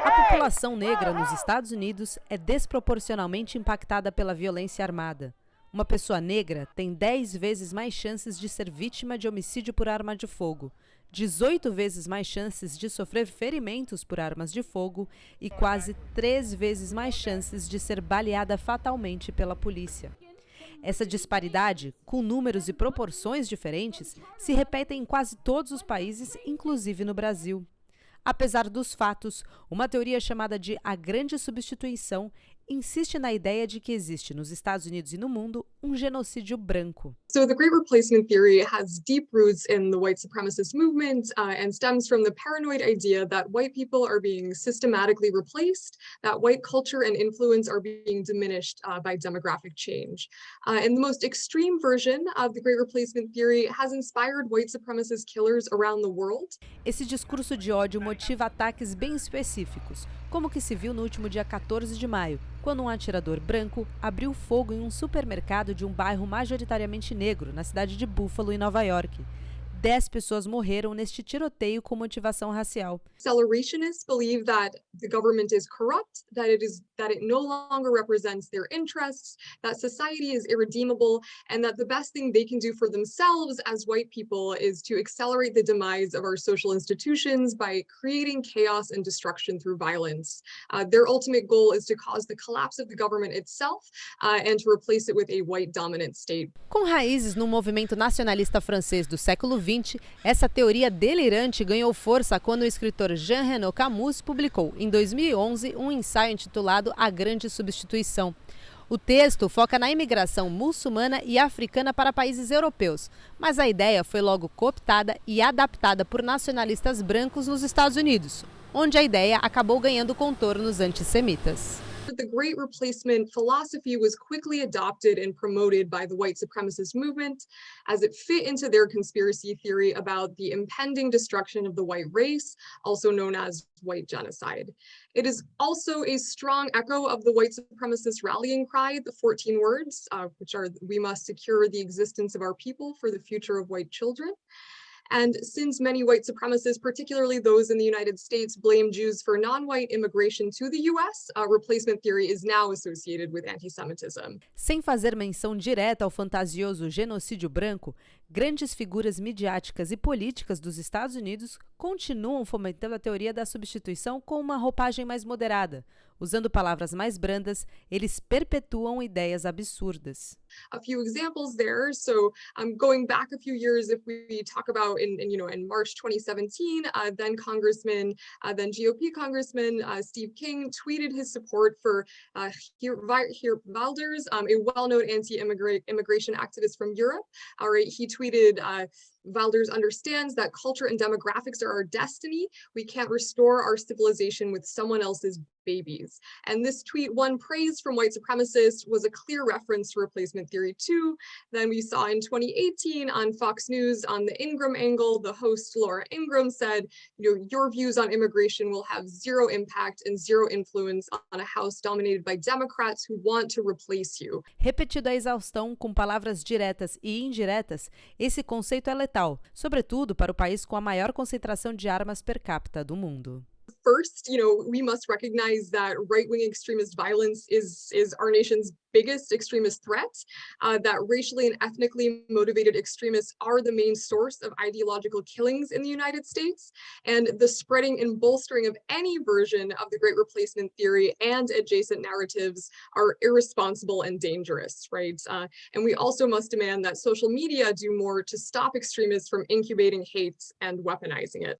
A população negra nos Estados Unidos é desproporcionalmente impactada pela violência armada. Uma pessoa negra tem 10 vezes mais chances de ser vítima de homicídio por arma de fogo, 18 vezes mais chances de sofrer ferimentos por armas de fogo e quase 3 vezes mais chances de ser baleada fatalmente pela polícia. Essa disparidade, com números e proporções diferentes, se repete em quase todos os países, inclusive no Brasil. Apesar dos fatos, uma teoria chamada de a grande substituição insiste na ideia de que existe nos Estados Unidos e no mundo um genocídio branco. So the Great Replacement theory has deep roots in the white supremacist movement and stems from the paranoid idea that white people are being systematically replaced, that white culture and influence are being diminished by demographic change. And the most extreme version of the Great Replacement theory has inspired white supremacist killers around the world. Esse discurso de ódio motiva ataques bem específicos, como o que se viu no último dia 14 de maio, quando um atirador branco abriu fogo em um supermercado de um bairro majoritariamente negro, na cidade de Buffalo, em Nova York. 10 pessoas morreram neste tiroteio com motivação racial. Accelerationists believe that the government is corrupt, that it no longer represents their interests, that society is irredeemable, and that the best thing they can do for themselves as white people is to accelerate the demise of our social institutions by creating chaos and destruction through violence. Their ultimate goal is to cause the collapse of the government itself and to replace it with a white dominant state. Com raízes no movimento nacionalista francês do século XX, essa teoria delirante ganhou força quando o escritor Jean-René Camus publicou, em 2011, um ensaio intitulado A Grande Substituição. O texto foca na imigração muçulmana e africana para países europeus, mas a ideia foi logo cooptada e adaptada por nacionalistas brancos nos Estados Unidos, onde a ideia acabou ganhando contornos antissemitas. The Great Replacement philosophy was quickly adopted and promoted by the white supremacist movement as it fit into their conspiracy theory about the impending destruction of the white race, also known as white genocide. It is also a strong echo of the white supremacist rallying cry, the 14 words, which are, "We must secure the existence of our people for the future of white children." And since many white supremacists, particularly those in the United States, blame Jews for non-white immigration to the US, replacement theory is now associated with anti-Semitism. Sem fazer menção direta ao fantasioso genocídio branco, grandes figuras midiáticas e políticas dos Estados Unidos continuam fomentando a teoria da substituição com uma roupagem mais moderada. Usando palavras mais brandas, eles perpetuam ideias absurdas. A few examples there. So going back a few years, if we talk about in March 2017, then then GOP Congressman Steve King tweeted his support for Geert Wilders, a well-known anti-immigration activist from Europe. He tweeted, Wilders understands that culture and demographics are our destiny. We can't restore our civilization with someone else's babies. And this tweet won praise from white supremacists, was a clear reference to replacement theory too. Then we saw in 2018 on Fox News on the Ingram angle, the host Laura Ingram said, your views on immigration will have zero impact and zero influence on a house dominated by Democrats who want to replace you. Repetido à exaustão com palavras diretas e indiretas, esse conceito é letal, sobretudo para o país com a maior concentração de armas per capita do mundo. First, we must recognize that right-wing extremist violence is our nation's biggest extremist threat, that racially and ethnically motivated extremists are the main source of ideological killings in the United States, and the spreading and bolstering of any version of the Great Replacement theory and adjacent narratives are irresponsible and dangerous, right? And we also must demand that social media do more to stop extremists from incubating hate and weaponizing it.